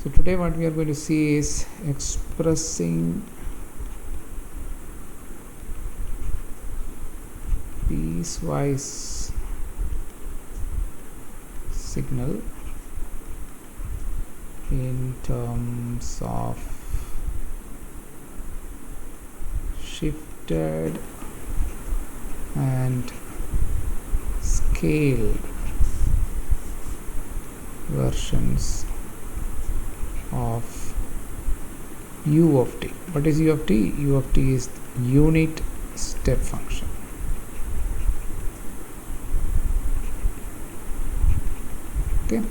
So today what we are going to see is expressing piecewise signal in terms of shifted and scaled versions of u of t. What is u of t? U of t is unit step function. Okay.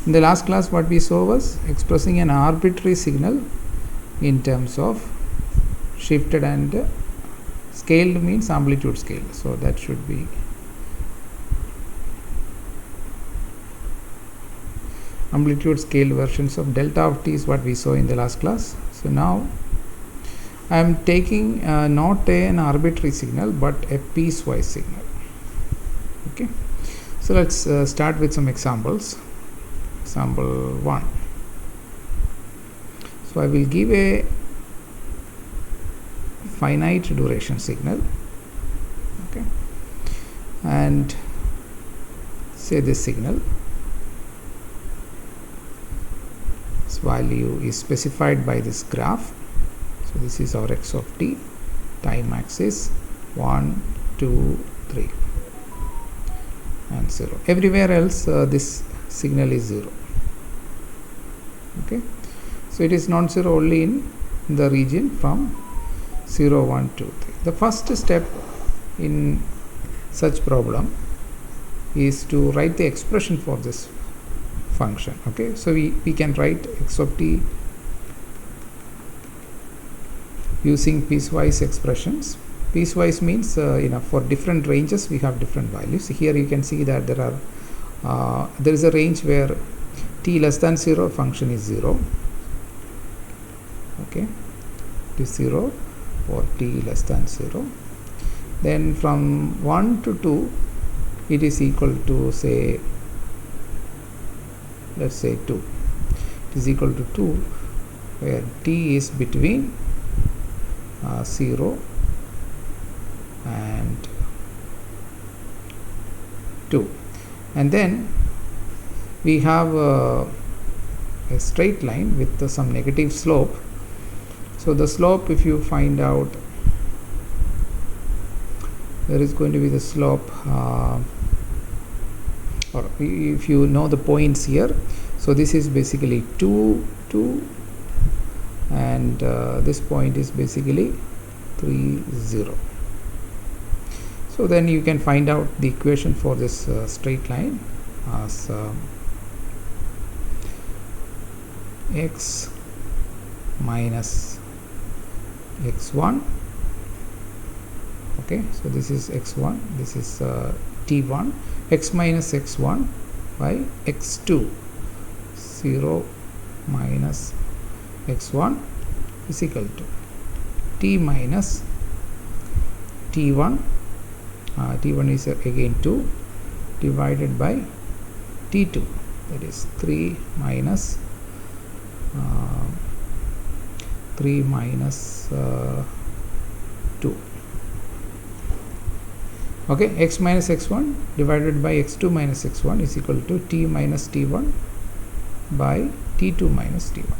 In the last class what we saw was expressing an arbitrary signal in terms of shifted and scaled means amplitude scale. So that should be amplitude scale versions of delta of t is what we saw in the last class. So now I am taking not an arbitrary signal but a piecewise signal. Okay, so let's start with some examples. Example 1. So I will give a finite duration signal, okay, and say this signal value is specified by this graph. So this is our x of t, time axis 1, 2, 3 and 0. Everywhere else this signal is 0. Okay, so it is non-zero only in the region from 0, 1, 2, 3. The first step in such problem is to write the expression for this function. Okay, so we can write x of t using piecewise expressions. Piecewise means for different ranges we have different values. Here you can see that there is a range where t less than 0 function is 0. Okay, it is 0 for t less than 0. Then from 1 to 2 it is equal to, say, let's say 2. It is equal to 2 where t is between 0 and 2. And then we have a straight line with some negative slope. So the slope, if you find out, there is going to be the slope, or if you know the points here. So this is basically 2, 2 and this point is basically 3, 0. So then you can find out the equation for this straight line as x minus x1. Okay, so this is x1, this is t1, x minus x1 by x2, 0 minus x1 is equal to t minus t1, t1 is again 2 divided by t2, that is 3 minus 2. Okay, x minus x1 divided by x2 minus x1 is equal to t minus t1 by t2 minus t1.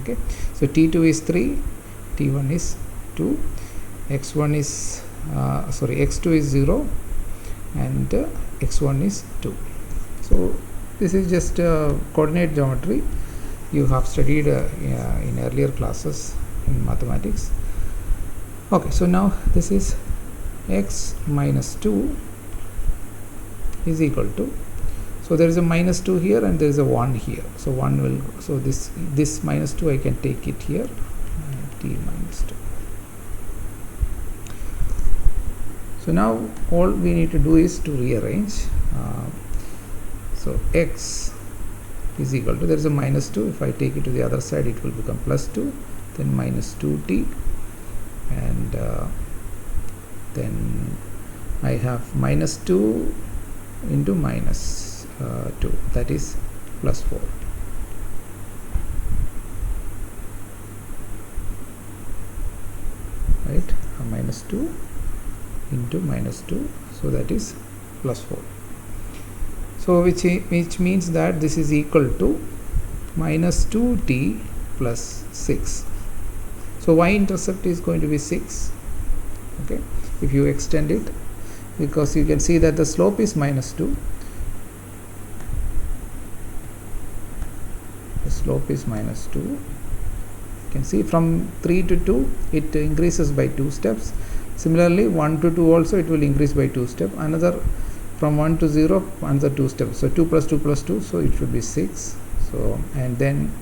Okay, so t2 is 3, t1 is 2, x1 is x2 is 0 and x1 is 2. So this is just coordinate geometry you have studied in earlier classes in mathematics. Okay, so now this is x minus 2 is equal to, so there is a minus 2 here and there is a 1 here, so 1 will, so this minus 2 I can take it here, t minus 2. So now all we need to do is to rearrange. So x is equal to, there is a minus 2, if I take it to the other side it will become plus 2, then minus 2t, and then I have minus 2 into minus 2, that is plus 4. minus 2 into minus 2, so that is plus 4. So which means that this is equal to minus 2t plus 6. So y-intercept is going to be 6. Okay, if you extend it, because you can see that the slope is minus 2. The slope is minus 2. You can see from 3 to 2 it increases by 2 steps. Similarly 1 to 2 also it will increase by 2 steps. Another from 1 to 0 another 2 steps. So 2 plus 2 plus 2, so it should be 6. So and then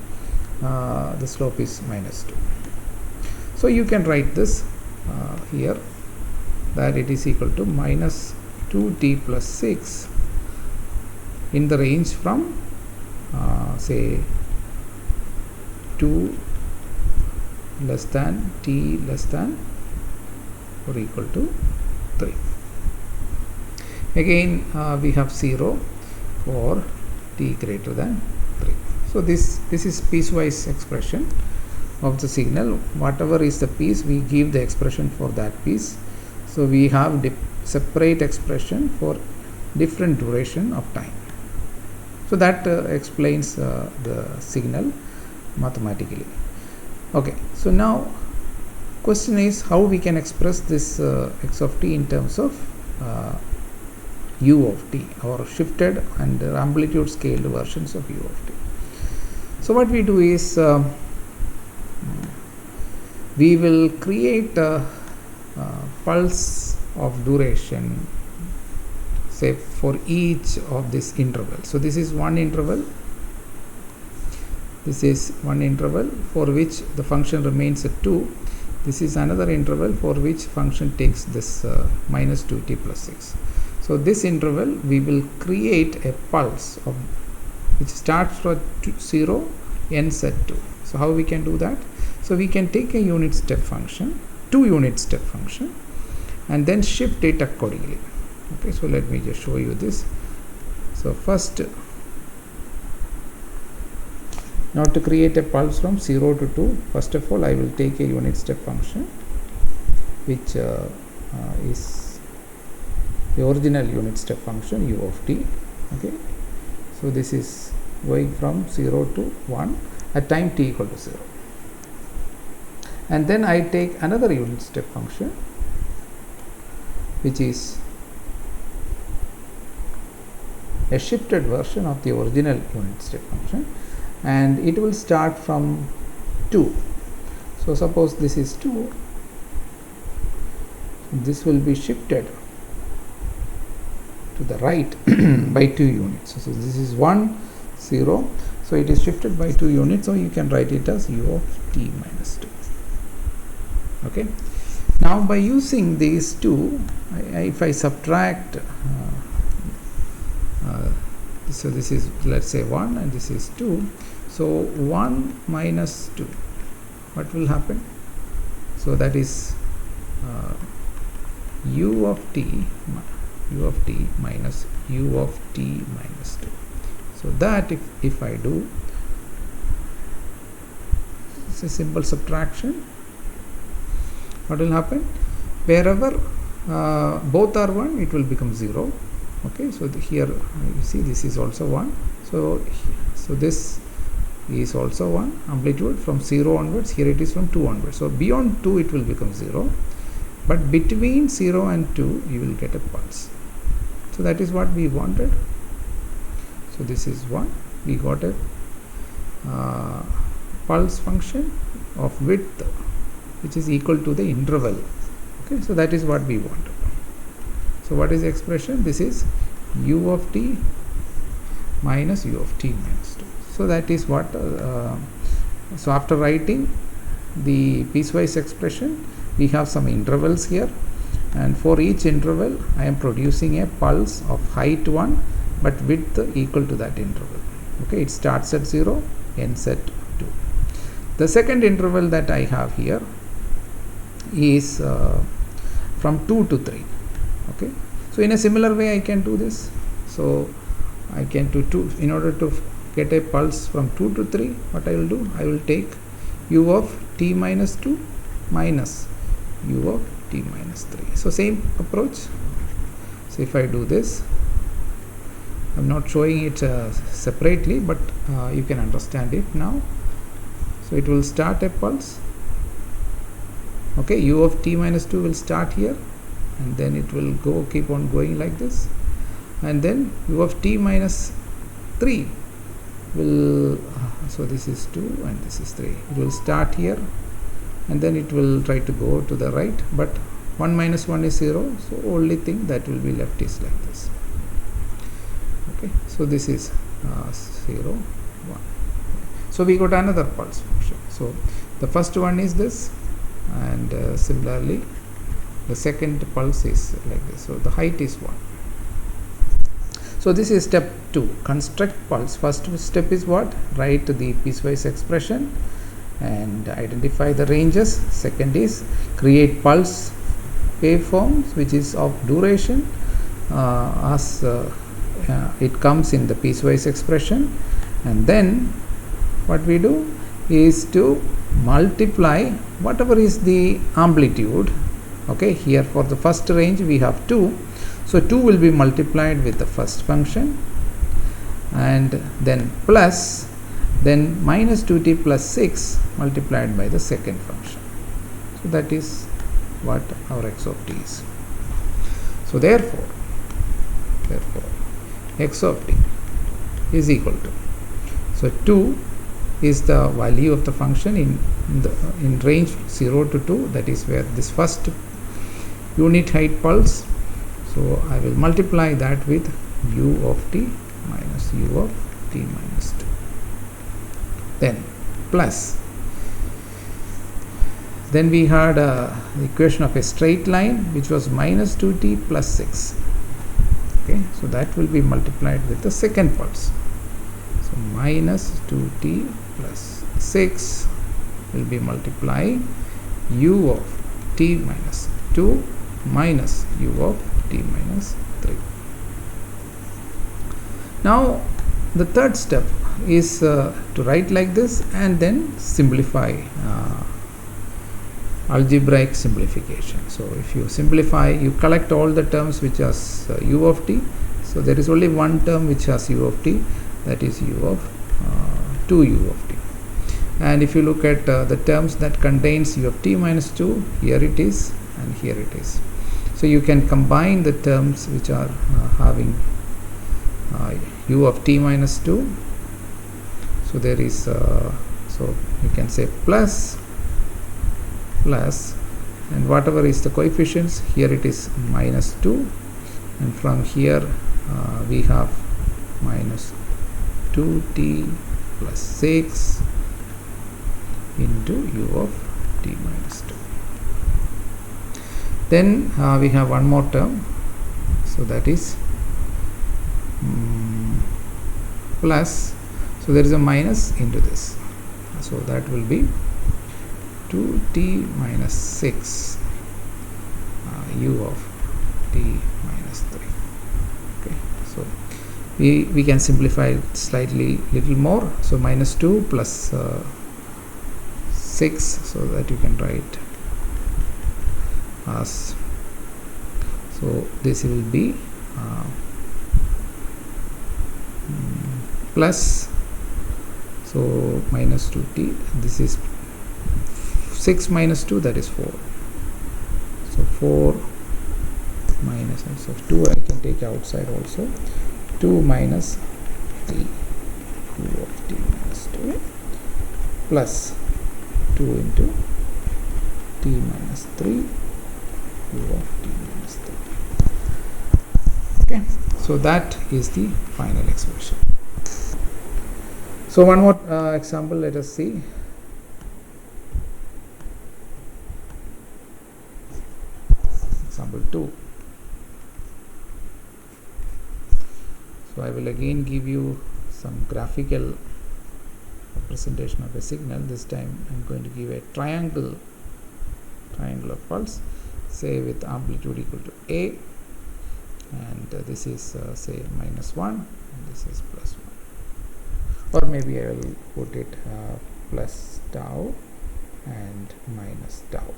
the slope is minus 2. So you can write this here, that it is equal to minus 2t plus 6 in the range from say 2 less than t less than or equal to 3. Again we have 0 for t greater than 3. So this is piecewise expression of the signal. Whatever is the piece, we give the expression for that piece. So we have separate expression for different duration of time. So that explains the signal mathematically. Okay, so now question is how we can express this x of t in terms of u of t, or shifted and amplitude scaled versions of u of t. So what we do is we will create a pulse of duration, say for each of this interval. So this is one interval, this is one interval for which the function remains at 2. This is another interval for which function takes this minus 2t plus 6. So this interval we will create a pulse of which starts from 0, ends at 2. So how we can do that? So we can take a unit step function, 2 unit step function, and then shift it accordingly. Okay, so let me just show you this. So first, now to create a pulse from 0 to 2, first of all I will take a unit step function which is the original unit step function u of t. Okay, so this is going from 0 to 1 at time t equal to 0. And then I take another unit step function which is a shifted version of the original unit step function, and it will start from 2. So suppose this is 2, this will be shifted to the right by 2 units. So this is 1, 0, so it is shifted by 2 units, so you can write it as u of t minus 2. Okay, now by using these two, if I subtract so this is, let's say, 1 and this is 2, so 1 minus 2, what will happen? So that is u of t minus u of t minus 2. So that if I do, it's a simple subtraction, what will happen? Wherever both are 1, it will become 0. Okay, so here you see this is also 1, so this is also 1 amplitude from 0 onwards, here it is from 2 onwards. So beyond 2 it will become 0, but between 0 and 2 you will get a pulse. So that is what we wanted. So this is 1, we got a pulse function of width which is equal to the interval. Okay, so that is what we wanted. So what is the expression? This is u of t minus u of t minus 2. So that is what so after writing the piecewise expression, we have some intervals here, and for each interval I am producing a pulse of height 1 but width equal to that interval. Okay, it starts at 0, ends at 2. The second interval that I have here is from 2 to 3. Okay, so in a similar way I can do this. So I can do 2 in order to get a pulse from 2 to 3. What I will do, I will take u of t minus 2 minus u of t minus 3. So same approach. So if I do this, I'm not showing it separately, but you can understand it now. So it will start a pulse. Okay, u of t minus 2 will start here, and then it will keep on going like this, and then u of t minus 3 will so this is 2 and this is 3. It will start here, and then it will try to go to the right, but 1 minus 1 is 0, so only thing that will be left is like this. Okay, so this is 0 1. So we got another pulse function. So the first one is this, and similarly the second pulse is like this. So the height is 1. So this is step 2, construct pulse. First step is what? Write the piecewise expression and identify the ranges. Second is create pulse waveforms which is of duration as it comes in the piecewise expression, and then what we do is to multiply whatever is the amplitude. Okay, here for the first range we have 2, so 2 will be multiplied with the first function, and then plus, then minus 2t plus 6 multiplied by the second function. So that is what our x of t is. So therefore x of t is equal to, so 2 is the value of the function in range 0 to 2, that is where this first unit height pulse. So I will multiply that with u of t minus u of t minus 2, then plus, then we had the equation of a straight line which was minus 2t plus 6. Okay, so that will be multiplied with the second pulse. So minus 2t plus 6 will be multiplying u of t minus 2 minus u of t minus 3. Now the third step is to write like this and then simplify, algebraic simplification. So if you simplify, you collect all the terms which has u of t. So there is only one term which has u of t, that is u of 2u of t. And if you look at the terms that contains u of t minus 2, here it is and here it is. So you can combine the terms which are having u of t minus 2. So there is so you can say plus, and whatever is the coefficients, here it is minus 2, and from here we have minus 2t plus 6 into u of t minus 2. Then we have one more term, so that is plus, so there is a minus into this, so that will be 2t minus 6 u of t minus 3. Okay, so we can simplify it slightly little more. So minus 2 plus 6, so that you can write as, so this will be plus, so minus 2t, this is 6 minus 2, that is 4. So 4 minus, so 2 I can take outside also, 2 minus 3 u of t minus 2 plus 2 into t minus 3 u of t minus 3. Okay, so that is the final expression. So one more example, let us see. Example 2. So I will again give you some graphical representation of a signal. This time I am going to give a triangular pulse, say with amplitude equal to a, and this is say minus 1 and this is plus 1, or maybe I will put it plus tau and minus tau.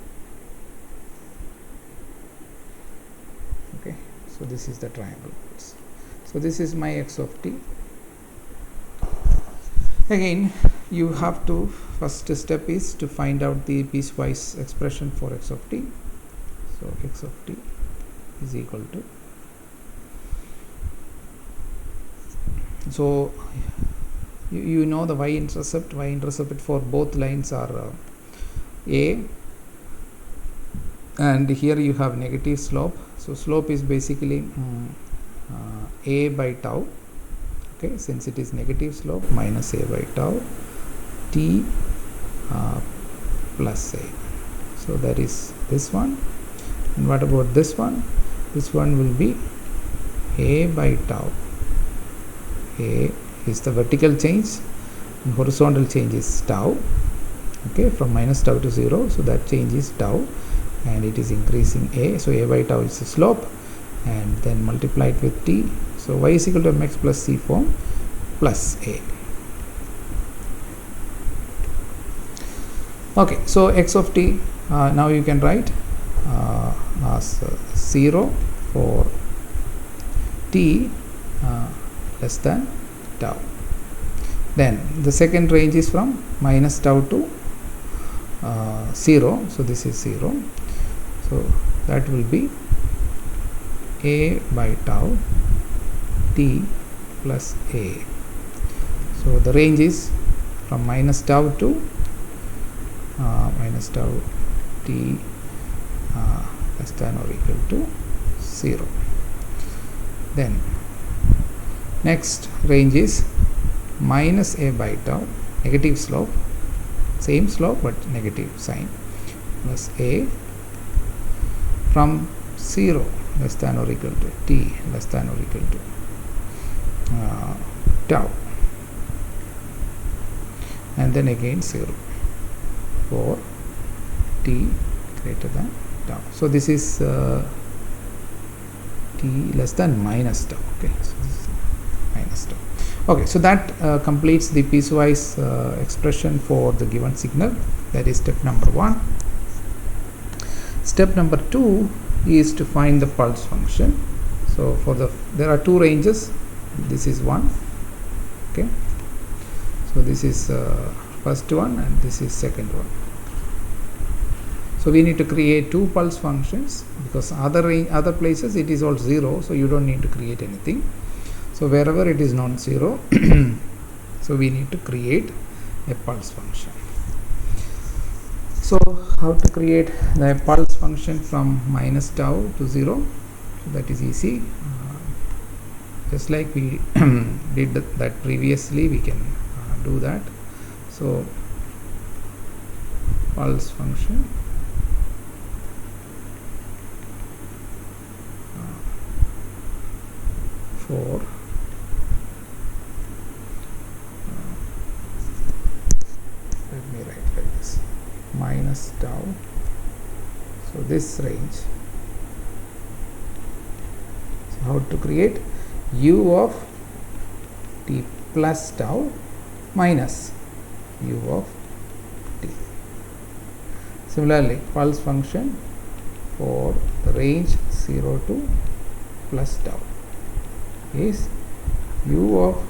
Okay, so this is the triangle. So this is my x of t. Again, you have to, first step is to find out the piecewise expression for x of t. So x of t is equal to, so you know the y-intercept for both lines are a, and here you have negative slope. So slope is basically a by tau. Okay, since it is negative slope, minus a by tau t plus a. So that is this one. And what about this one? This one will be a by tau. A is the vertical change, and horizontal change is tau. Okay, from minus tau to 0, so that change is tau, and it is increasing a. So a by tau is the slope, and then multiply it with t. So y is equal to mx plus c form plus a. Okay, so x of t, now you can write as 0 for t less than tau. Then the second range is from minus tau to 0. So this is 0. So that will be a by tau t plus a. So the range is from minus tau to minus tau t less than or equal to 0. Then next range is minus a by tau, negative slope, same slope but negative sign, plus a from 0 less than or equal to t less than or equal to tau, and then again 0 for t greater than tau. So this is t less than minus tau. Okay, so this is minus tau. Okay, so that completes the piecewise expression for the given signal. That is step number 1. Step number 2 is to find the pulse function. So for there are two ranges. This is one. Okay, so this is first one and this is second one. So we need to create two pulse functions, because other places it is all 0, so you don't need to create anything. So wherever it is non-zero, so we need to create a pulse function. So how to create the pulse function from minus tau to 0? So that is easy. Just like we did that previously, we can do that. So pulse function for let me write like this, minus tau. So this range. So how to create u of t plus tau minus u of t. Similarly, pulse function for the range 0 to plus tau is u of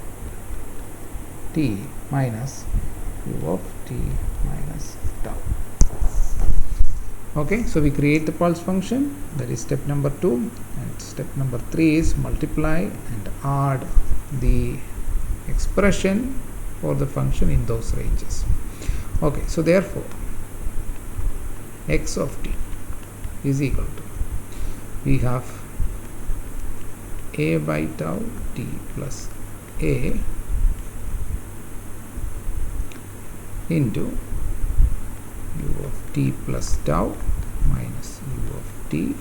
t minus u of t minus tau. Okay, so we create the pulse function. That is step number 2, and step number 3 is multiply and add the expression for the function in those ranges. Okay, so therefore x of t is equal to, we have a by tau t plus a into u of t plus tau minus u of t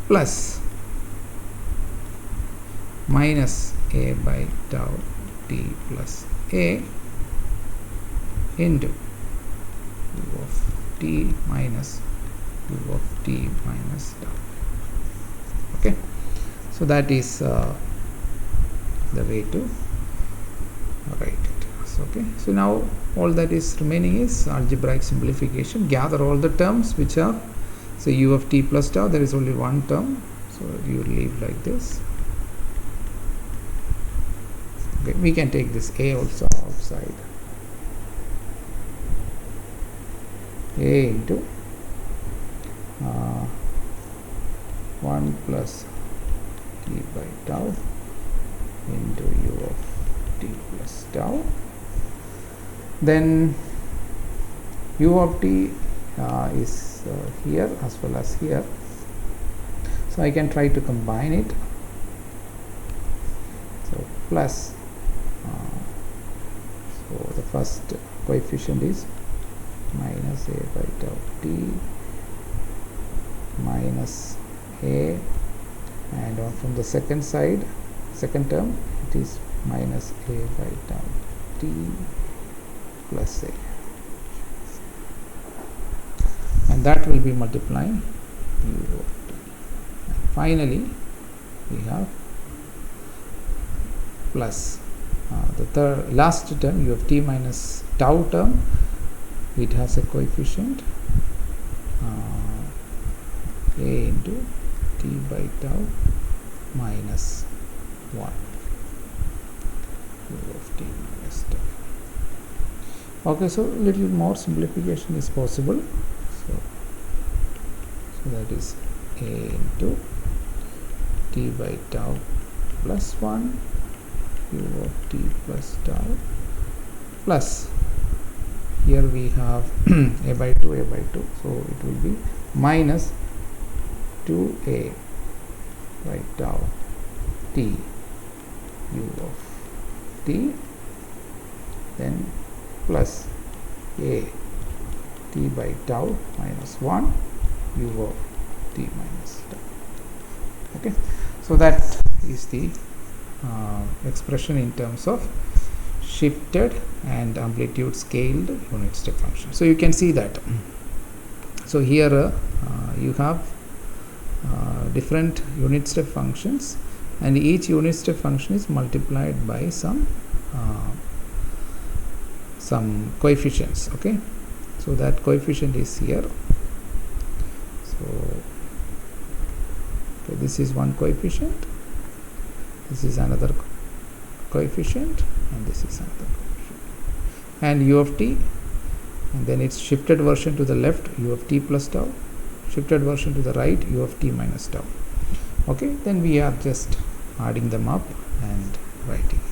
plus minus a by tau t plus a into u of t minus u of t minus tau. Okay, so that is the way to write it. So, okay, so now all that is remaining is algebraic simplification. Gather all the terms which are So u of t plus tau, there is only one term, so you leave like this. Okay, we can take this a also outside. A into 1 plus t by tau into u of t plus tau. Then u of t is here as well as here, so I can try to combine it. So plus, so the first coefficient is minus a by tau t minus a, and on from the second side, second term, it is minus a by tau t plus a, and that will be multiplying u of t. And finally we have plus the last term, u of t minus tau term, it has a coefficient a into t by tau minus 1 u of t minus tau. Okay, so little more simplification is possible. So that is a into t by tau plus 1 u of t plus tau plus, here we have a by 2, so it will be minus 2a by tau t u of t, then plus a t by tau minus 1 u of t minus tau. Okay, so that is the expression in terms of shifted and amplitude scaled unit step function. So you can see that. So here you have different unit step functions, and each unit step function is multiplied by some coefficients. Okay, so that coefficient is here. So okay, this is one coefficient, this is another coefficient, and this is another coefficient, and u of t, and then its shifted version to the left, u of t plus tau, shifted version to the right, u of t minus tau. Okay, then we are just adding them up and writing it.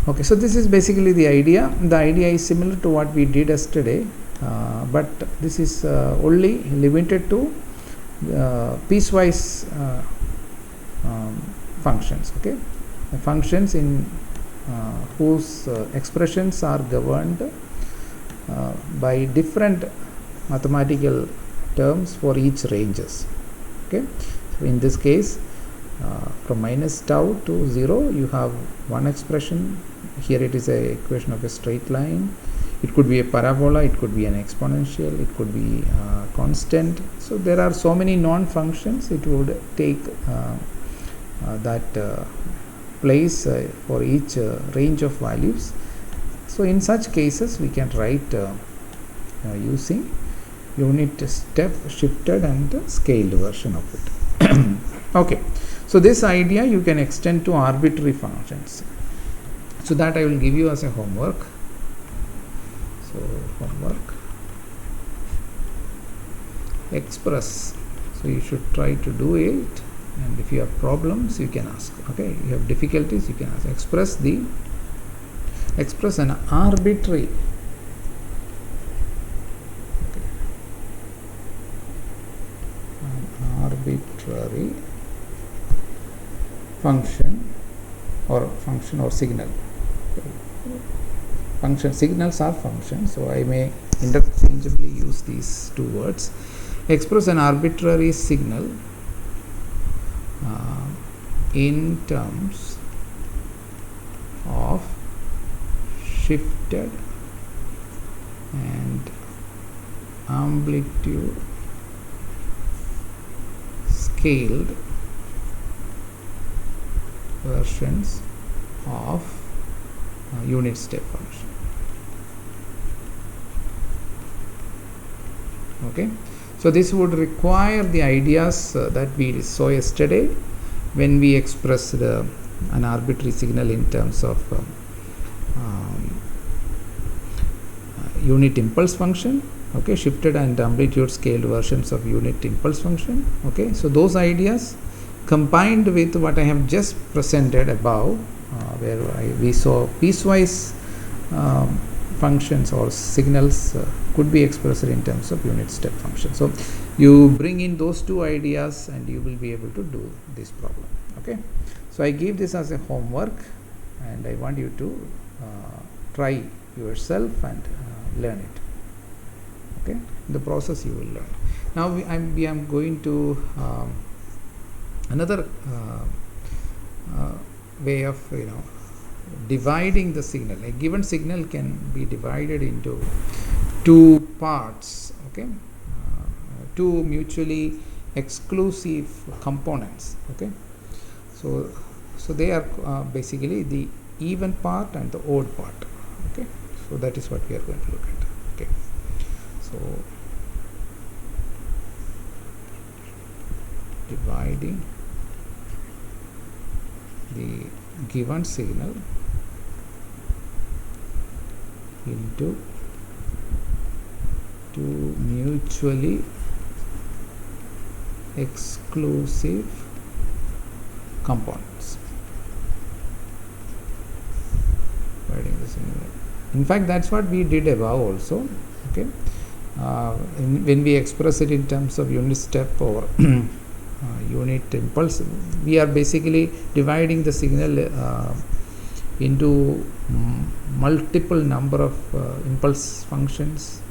Okay, so this is basically the idea. The idea is similar to what we did yesterday, but this is only limited to piecewise functions. Okay, the functions in whose expressions are governed by different mathematical terms for each ranges. Okay, so in this case, from minus tau to 0, you have one expression. Here it is a equation of a straight line. It could be a parabola, it could be an exponential, it could be constant. So there are so many non-functions. It would take that place for each range of values. So in such cases we can write using unit step shifted and scaled version of it. Okay, so this idea you can extend to arbitrary functions. So that I will give you as a homework. So homework, express. So you should try to do it, and if you have problems you can ask. Okay, you have difficulties, you can ask. Express an arbitrary function or signal. Function signals are functions, so I may interchangeably use these two words. Express an arbitrary signal in terms of shifted and amplitude scaled versions of unit step function. Okay, So this would require the ideas that we saw yesterday when we expressed an arbitrary signal in terms of unit impulse function, okay, shifted and amplitude scaled versions of unit impulse function. Okay, so those ideas combined with what I have just presented above, where we saw piecewise functions or signals could be expressed in terms of unit step function. So you bring in those two ideas and you will be able to do this problem. Okay, so I give this as a homework and I want you to try yourself and learn it. Okay, in the process you will learn. Now we am going to another way of dividing the signal. A given signal can be divided into two parts, okay, two mutually exclusive components. Okay, so they are basically the even part and the odd part. Okay, so that is what we are going to look at. Okay, so dividing the given signal into two mutually exclusive components. In fact, that's what we did above also. Okay, when we express it in terms of unit step or unit impulse, we are basically dividing the signal into multiple number of impulse functions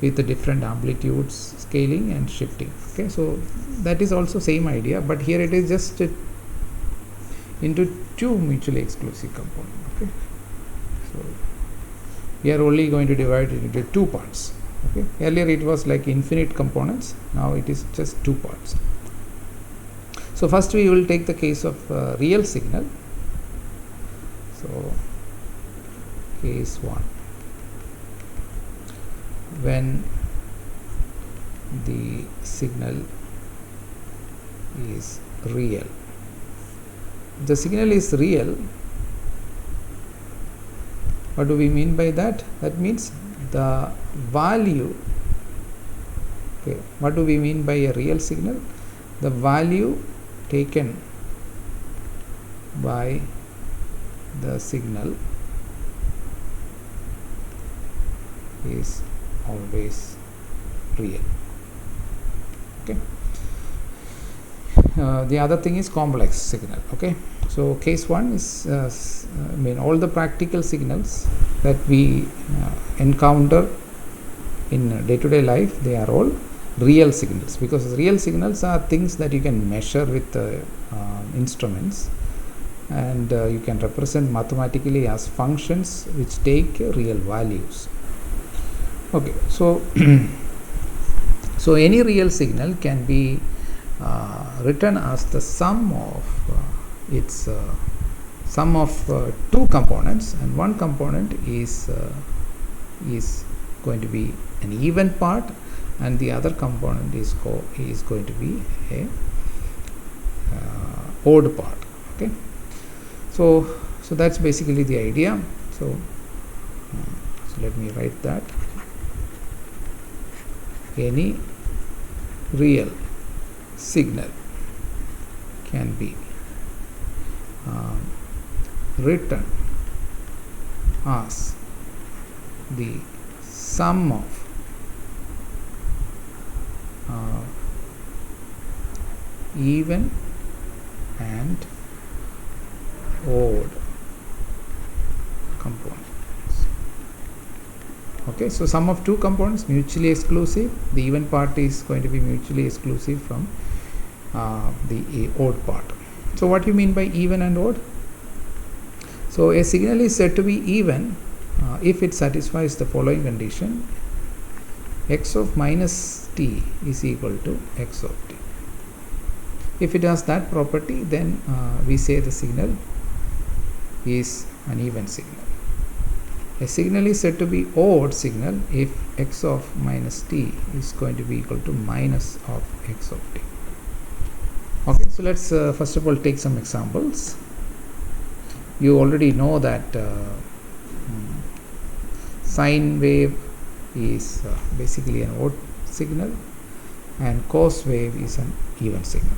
with the different amplitudes, scaling and shifting. Okay, so that is also same idea, but here it is just into two mutually exclusive components. Okay, so we are only going to divide it into two parts. Okay, earlier it was like infinite components, now it is just two parts. So first we will take the case of real signal. So case 1, when the signal is real. The signal is real. What do we mean by that? That means the value. Okay, what do we mean by a real signal? The value taken by the signal is always real. Okay. The other thing is complex signal. Okay, so case 1 is all the practical signals that we encounter in day-to-day life, they are all real signals, because real signals are things that you can measure with instruments, and you can represent mathematically as functions which take real values. Okay, so so any real signal can be written as the sum of its sum of two components, and one component is going to be an even part, and the other component is going to be a odd part. Okay, so that's basically the idea. So let me write that. Any real signal can be written as the sum of even and odd components. Okay, so sum of two components mutually exclusive. The even part is going to be mutually exclusive from the odd part. So what do you mean by even and odd? So a signal is said to be even if it satisfies the following condition: x of minus t is equal to x of t. If it has that property, then we say the signal is an even signal. A signal is said to be odd signal if x of minus t is going to be equal to minus of x of t. Okay, so let's first of all take some examples. You already know that sine wave is basically an odd signal and cos wave is an even signal.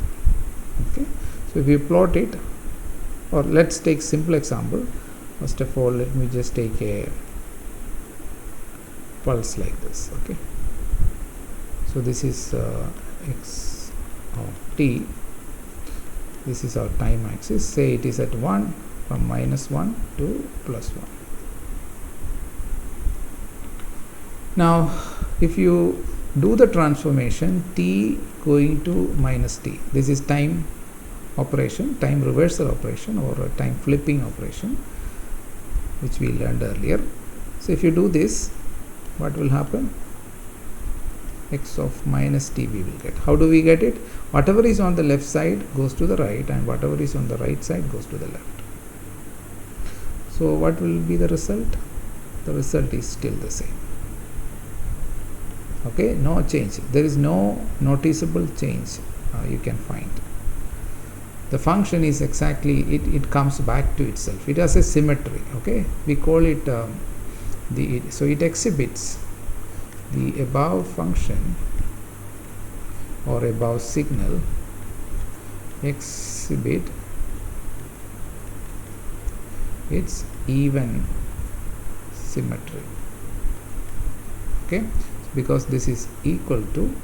Okay, so if you plot it, or let's take simple example. First of all, let me just take a pulse like this. Okay, so this is x of t. This is our time axis. Say it is at 1, from minus 1 to plus 1. Now if you do the transformation t going to minus t, this is time operation, time reversal operation, or a time flipping operation, which we learned earlier. So if you do this, what will happen? X of minus t we will get. How do we get it? Whatever is on the left side goes to the right, and whatever is on the right side goes to the left. So what will be the result? The result is still the same. Okay, no change. There is no noticeable change you can find. The function is exactly, it comes back to itself. It has a symmetry. Okay, we call it so it exhibits the above function or above signal exhibit its even symmetry. Okay, because this is equal to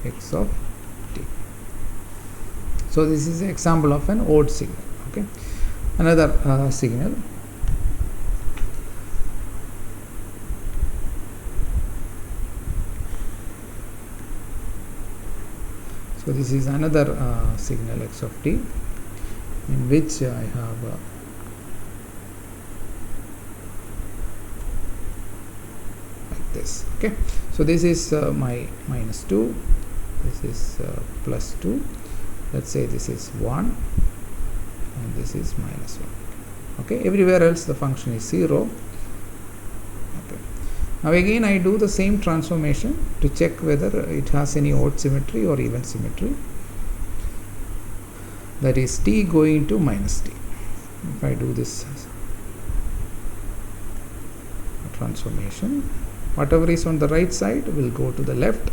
x of t. So this is an example of an odd signal. Okay, another signal. So this is another signal x of t, in which I have like this. Okay, so this is my minus 2, this is plus 2, let's say this is 1, and this is minus 1. Okay, everywhere else the function is 0. Okay, now again I do the same transformation to check whether it has any odd symmetry or even symmetry, that is t going to minus t. If I do this transformation, whatever is on the right side will go to the left.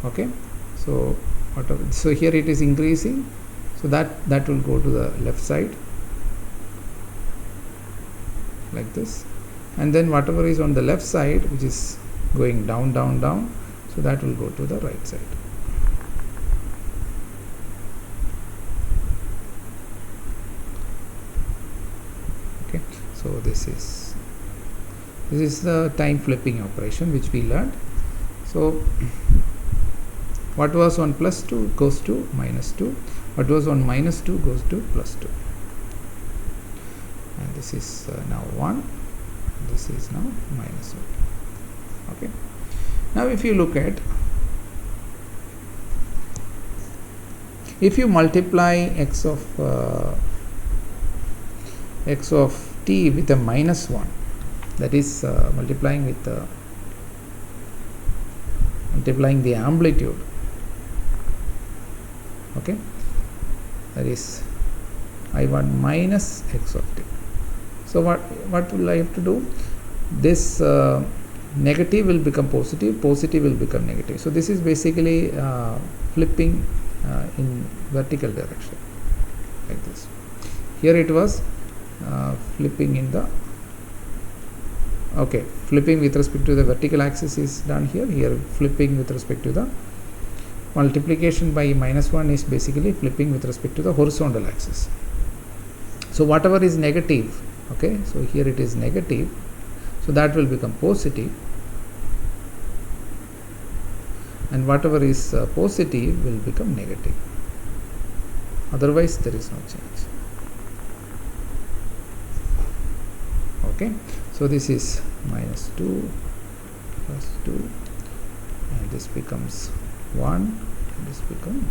Okay, so whatever, so here it is increasing, so that will go to the left side like this, and then whatever is on the left side, which is going down down down, so that will go to the right side. Okay, so this is the time flipping operation which we learned. So what was on plus 2 goes to minus 2, what was on minus 2 goes to plus 2, and this is now 1, this is now minus 1. Okay, now if you look at, if you multiply x of t with a minus 1, that is multiplying the amplitude. Okay, that is I want minus x of t. So what will I have to do? This negative will become positive, positive will become negative. So this is basically flipping in vertical direction like this. Here it was flipping in the flipping with respect to the vertical axis is done here. Here flipping with respect to the multiplication by minus 1 is basically flipping with respect to the horizontal axis. So whatever is negative, okay, so here it is negative, so that will become positive, and whatever is positive will become negative. Otherwise there is no change. Okay, so this is minus 2 plus 2, and this becomes 1, and this becomes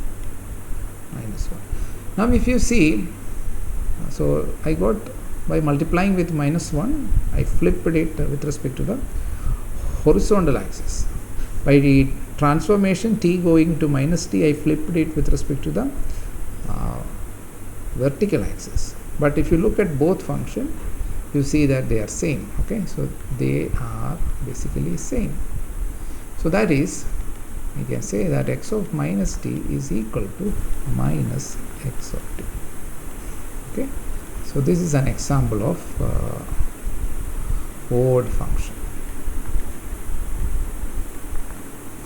minus 1. Now if you see, so I got by multiplying with minus 1, I flipped it with respect to the horizontal axis. By the transformation t going to minus t, I flipped it with respect to the vertical axis. But if you look at both function, you see that they are same. Okay, so they are basically same. So that is, we can say that x of minus t is equal to minus x of t. Okay, so this is an example of odd function.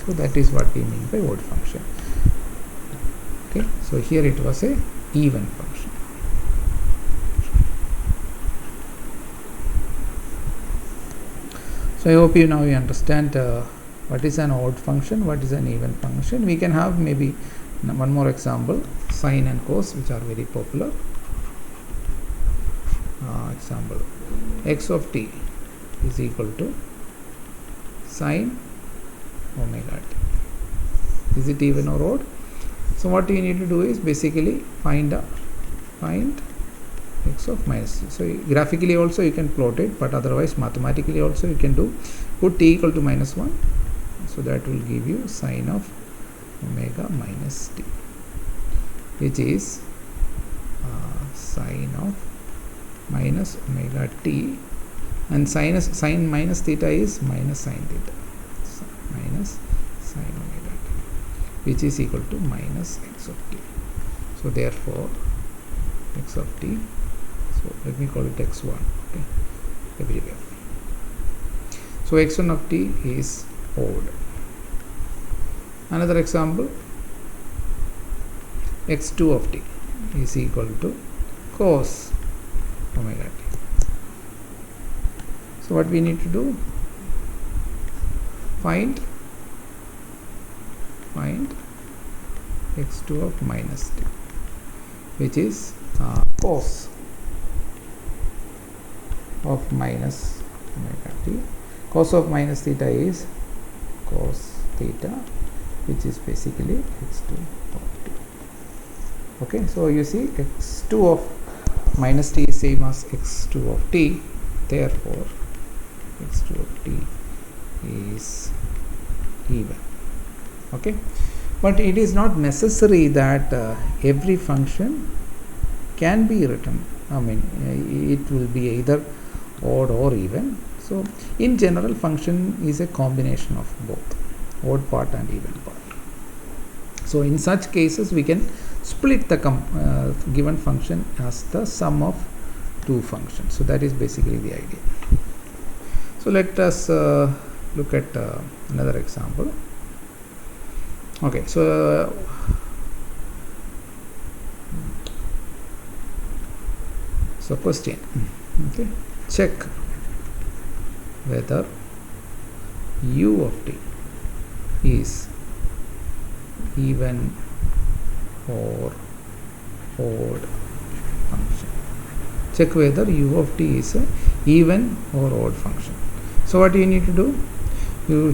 So that is what we mean by odd function. Okay, so here it was a even function. So I hope you understand what is an odd function, what is an even function. We can have maybe one more example, sine and cos, which are very popular. Example, x of t is equal to sine omega t. Is it even or odd? So what you need to do is basically find x of minus t. So graphically also you can plot it, but otherwise mathematically also you can do, put t equal to minus 1. So that will give you sine of omega minus t, which is sine of minus omega t, and sine minus theta is minus sine theta, so minus sine omega t, which is equal to minus x of t. So therefore x of t, so let me call it x1, okay, everywhere. So x1 of t is odd. Another example, x2 of t is equal to cos omega t. So what we need to do, find x2 of minus t, which is cos of minus omega t. Cos of minus theta is cos theta, which is basically x2 of t. Okay, so you see x2 of minus t is same as x2 of t, therefore x2 of t is even. Okay, but it is not necessary that every function can be written, I mean it will be either odd or even. So in general, function is a combination of both odd part and even part. So in such cases we can split the given function as the sum of two functions. So that is basically the idea. So let us look at another example. Okay, so question, okay, check whether u of t is even or odd function. Check whether u of t is a even or odd function. So what you need to do, you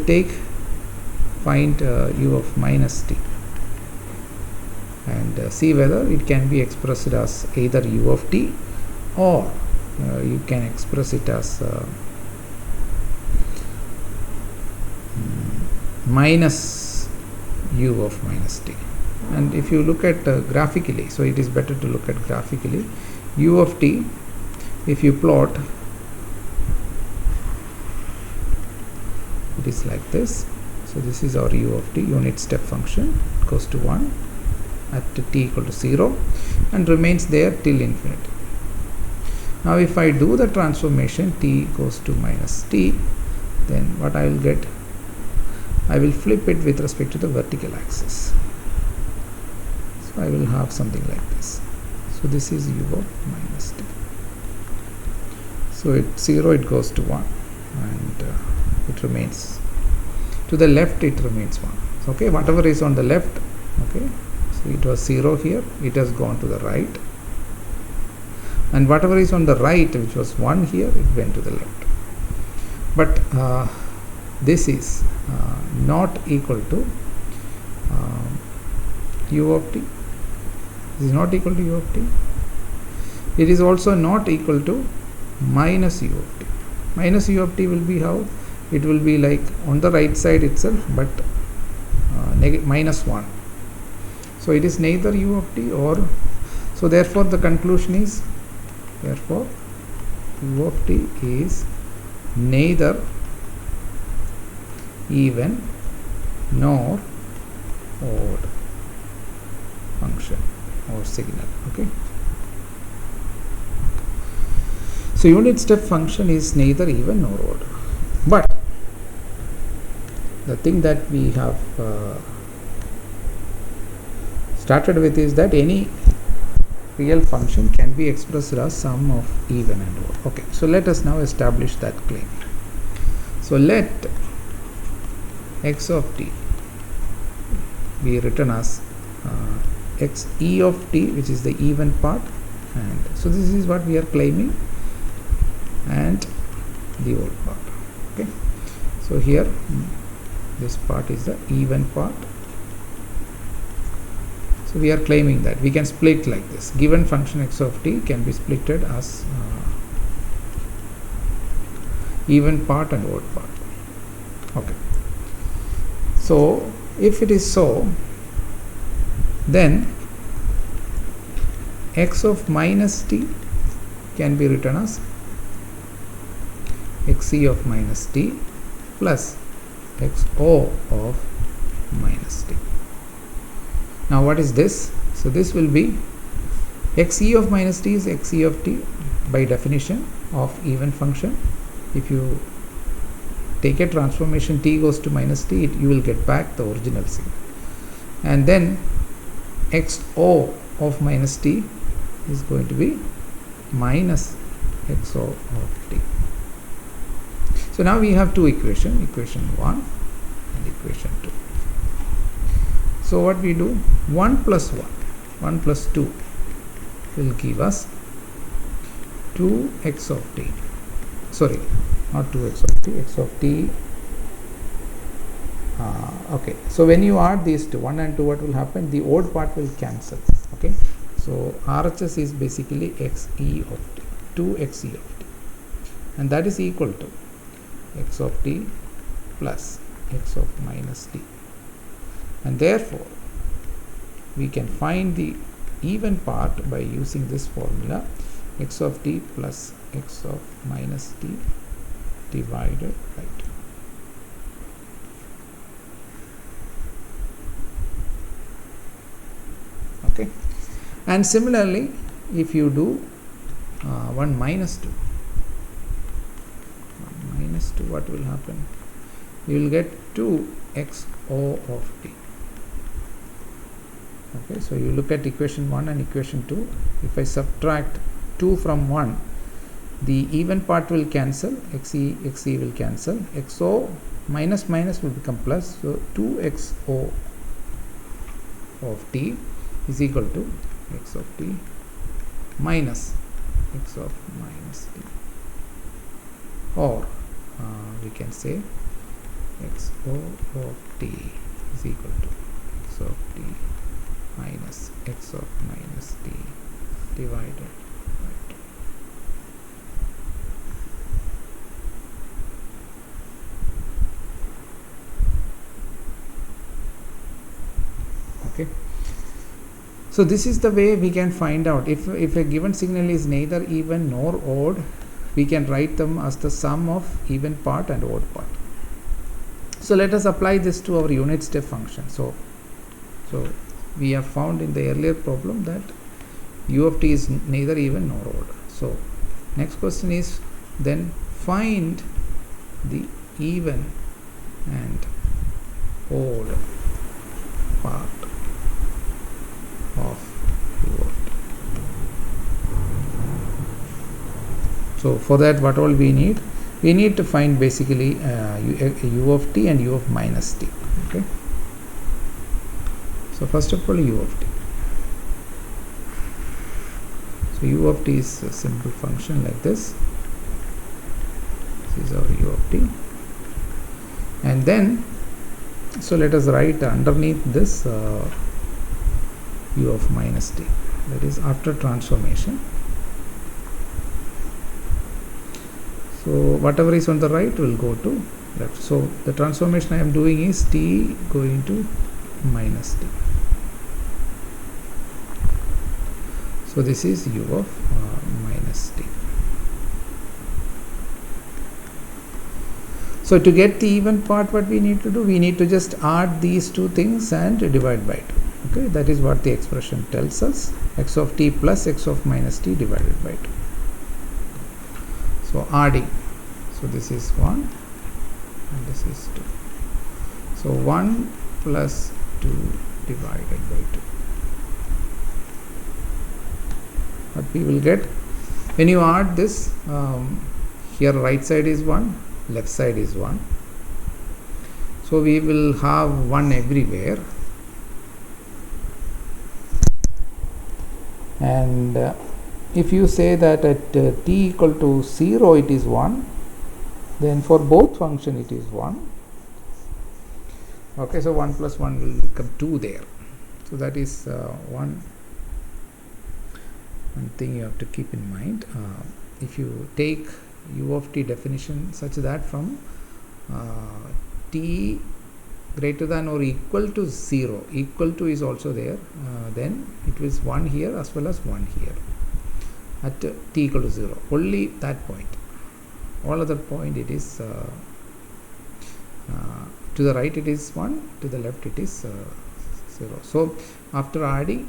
find u of minus t and see whether it can be expressed as either u of t or you can express it as minus u of minus t. And if you look at graphically, so it is better to look at graphically, u of t, if you plot, it is like this. So this is our u of t, unit step function, it goes to 1 at t equal to 0 and remains there till infinity. Now if I do the transformation, t goes to minus t, then what I will get, I will flip it with respect to the vertical axis. So I will have something like this. So this is u of minus t. So at 0 it goes to 1 and it remains, to the left it remains 1. So, okay, whatever is on the left, okay, so it was 0 here, it has gone to the right, and whatever is on the right, which was 1 here, it went to the left. But this is not equal to u of t. This is not equal to u of t. it is also not equal to minus u of t. Minus u of t will be how? It will be like on the right side itself, but minus 1. So it is neither u of t or, so therefore the conclusion is, therefore u of t is neither even nor odd function or signal. Okay, so unit step function is neither even nor odd, but the thing that we have started with is that any real function can be expressed as sum of even and odd. Okay, so let us now establish that claim. So let x of t be written as x e of t, which is the even part, and so this is what we are claiming, and the odd part. Okay, so here this part is the even part. So we are claiming that we can split like this. Given function x of t can be splitted as even part and odd part. Okay, so if it is so, then x of minus t can be written as xe of minus t plus xo of minus t. Now what is this? So this will be xe of minus t is xe of t by definition of even function. If you take a transformation t goes to minus t, you will get back the original signal, and then xo of minus t is going to be minus xo of t. So now we have two equations, equation 1 and equation 2. So what we do, 1 plus 1 plus 2 will give us 2x of t, sorry, not 2x of t, x of t. Okay, so when you add these two, 1 and 2, what will happen? The odd part will cancel. Okay, so RHS is basically xe of t, 2xe of t, and that is equal to x of t plus x of minus t, and therefore we can find the even part by using this formula, x of t plus x of minus t divided by 2. Okay, and similarly if you do 1 minus 2, what will happen? You will get 2xo of t. Okay, so you look at equation 1 and equation 2. If I subtract 2 from 1, the even part will cancel, xe will cancel, xo minus minus will become plus, so 2xo of t is equal to x of t minus x of minus t, or we can say xo of t is equal to x of t minus x of minus t divided by 2. Okay, so this is the way we can find out if a given signal is neither even nor odd, we can write them as the sum of even part and odd part. So let us apply this to our unit step function. So we have found in the earlier problem that u of t is neither even nor odd. So next question is then find the even and odd part of u of t. So for that, what all we need? We need to find basically u of t and u of minus t. Okay. So first of all, u of t. So u of t is a simple function like this. This is our u of t, and then so let us write underneath this u of minus t, that is after transformation. So whatever is on the right will go to left. So the transformation I am doing is t going to minus t. So this is u of minus t. So to get the even part, what we need to do, we need to just add these two things and divide by 2. Okay, that is what the expression tells us, x of t plus x of minus t divided by 2. So adding, so this is 1 and this is 2. So 1 plus 2 divided by 2. What we will get, when you add this, here right side is 1, left side is 1. So we will have 1 everywhere. And if you say that at t equal to 0 it is 1, then for both function it is 1. Okay, so 1 plus 1 will become 2 there. So that is one thing you have to keep in mind. If you take u of t definition such that from t greater than or equal to 0, equal to is also there, then it is 1 here as well as 1 here at t equal to 0, only that point. All other point it is to the right it is 1, to the left it is 0. So after adding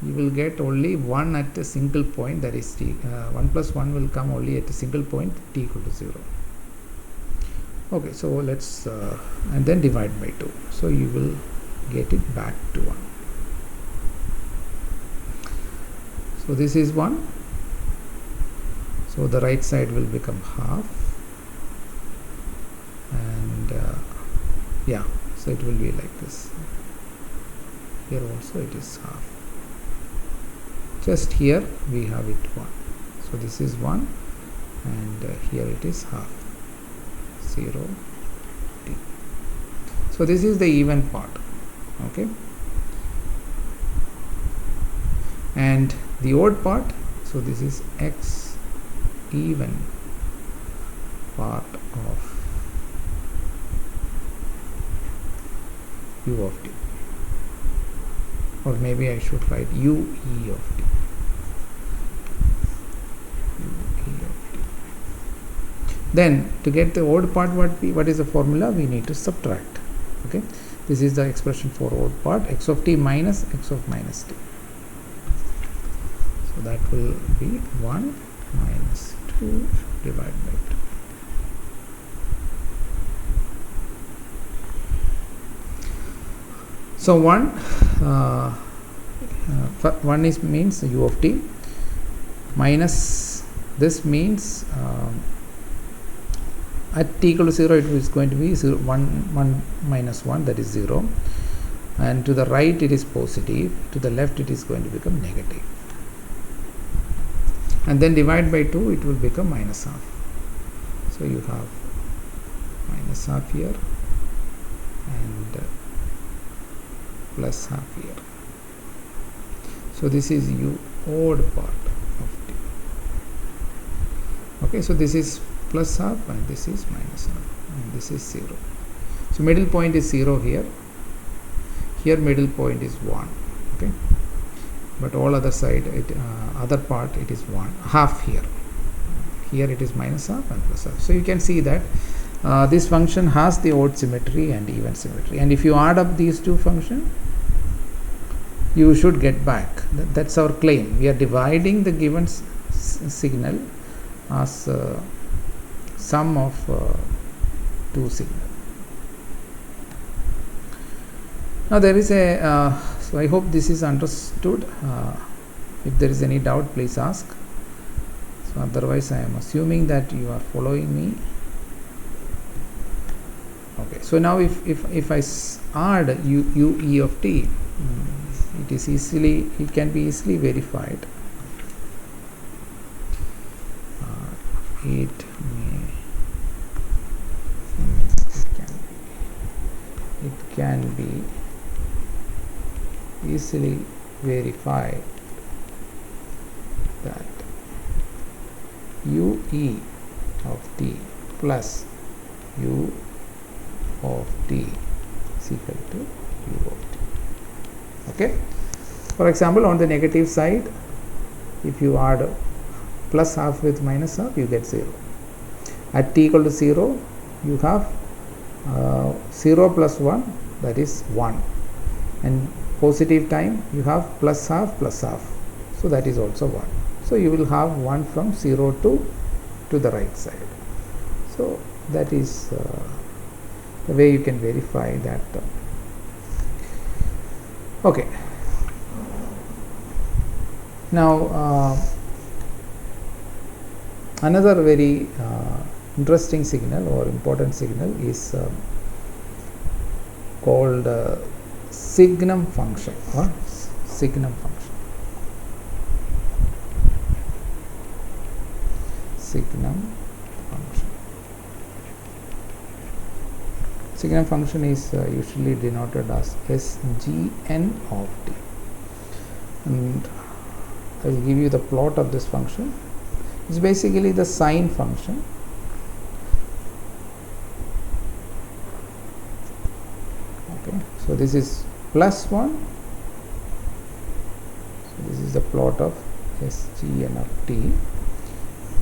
you will get only 1 at a single point, that is t. 1 plus 1 will come only at a single point t equal to 0. Okay, so let's and then divide by 2, so you will get it back to 1. So this is 1, so the right side will become half, and yeah, so it will be like this. Here also it is half. Just here we have it 1, so this is 1, and here it is half. 0 t. So this is the even part. Okay, and the odd part, so this is x even part of u of t, or maybe I should write u e of t. Then to get the odd part, what is the formula? We need to subtract. Okay, this is the expression for odd part, x of t minus x of minus t. So that will be 1 minus 2 divided by 2. So 1 is means u of t minus this means at t equal to 0 it is going to be 0, 1 minus 1, that is 0, and to the right it is positive, to the left it is going to become negative, and then divide by 2 it will become minus half. So you have minus half here and plus half here. So this is u odd part of t. Okay, so this is plus half and this is minus half, and this is 0. So middle point is 0 here. Here middle point is 1. Okay, but all other side other part it is 1 half here. Here it is minus half and plus half. So you can see that this function has the odd symmetry and even symmetry, and if you add up these two functions you should get back. That's our claim. We are dividing the given signal as sum of two signals. Now there is a so I hope this is understood. If there is any doubt, please ask. So otherwise I am assuming that you are following me. Okay, so now if I add u e of t, it can be easily verified. It can be easily verified that u e of t plus u of t is equal to u of t. Okay. For example, on the negative side, if you add plus half with minus half, you get 0. At t equal to 0, you have 0 plus 1, that is 1, and positive time you have plus half, so that is also 1. So you will have 1 from 0 to the right side. So that is the way you can verify that term. Okay. Now another very interesting signal or important signal is called signum function or signum function. Signum function. Signum function is usually denoted as SGN of t, and I will give you the plot of this function. It's basically the sine function. Okay, so this is plus 1. So this is the plot of SGN of t.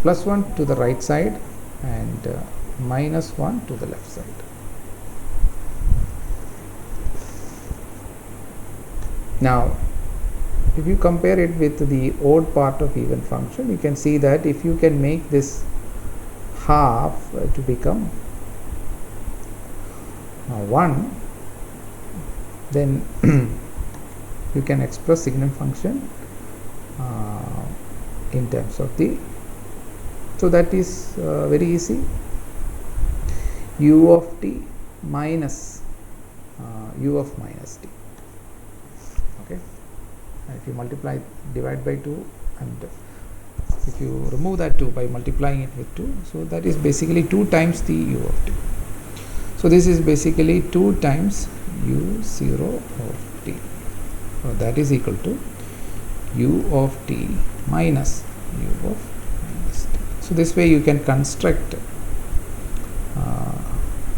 Plus 1 to the right side and minus 1 to the left side. Now, if you compare it with the odd part of even function, you can see that if you can make this half to become 1, then you can express signum function in terms of the, so that is very easy. U of t minus u of minus t. Okay, if you multiply, divide by 2, and if you remove that 2 by multiplying it with 2, so that is basically 2 times the u of t. So this is basically 2 times u0 of t. So that is equal to u of t minus u of minus t. So this way you can construct a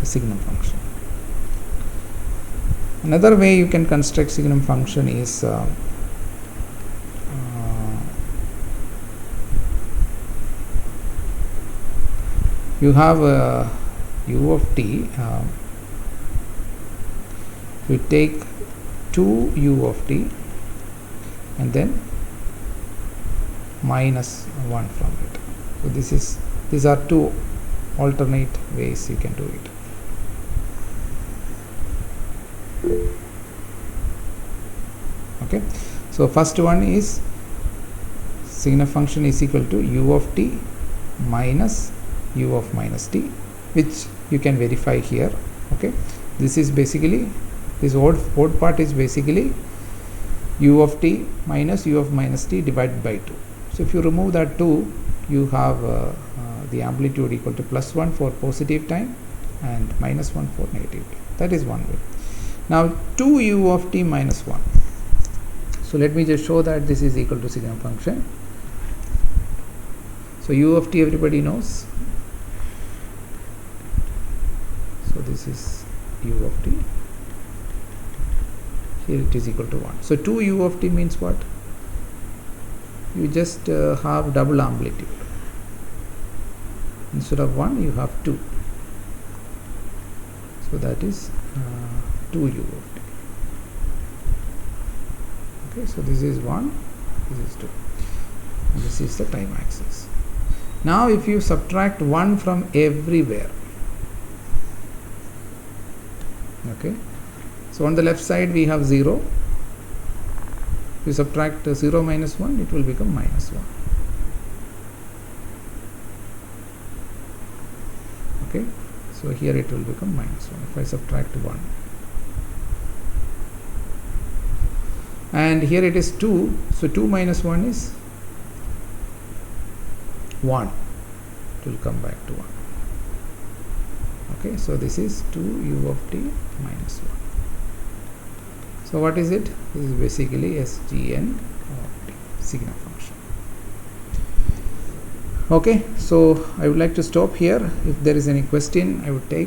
signum function. Another way you can construct signum function is you have u of t, you take 2 u of t and then minus 1 from it. So these are 2 alternate ways you can do it. Okay, so first one is signum function is equal to u of t minus u of minus t, which you can verify here. Okay, this is basically, this odd part is basically u of t minus u of minus t divided by 2. So if you remove that 2, you have the amplitude equal to plus 1 for positive time and minus 1 for negative time. That is one way. Now 2 u of t minus 1. So let me just show that this is equal to signum function. So u of t everybody knows. So this is u of t. Here it is equal to 1. So 2 u of t means what? You just have double amplitude. Instead of 1, you have 2. So that is 2 u of t. Okay, so this is 1, this is 2, and this is the time axis. Now if you subtract 1 from everywhere, okay, so on the left side we have 0. If you subtract 0 minus 1, it will become minus 1. Okay, so here it will become minus 1 if I subtract 1. And here it is 2, so 2 minus 1 is 1. It will come back to 1. Okay, so this is 2 u of t minus 1. So what is it? This is basically SGN of t, signum function. Okay, so I would like to stop here. If there is any question, I would take.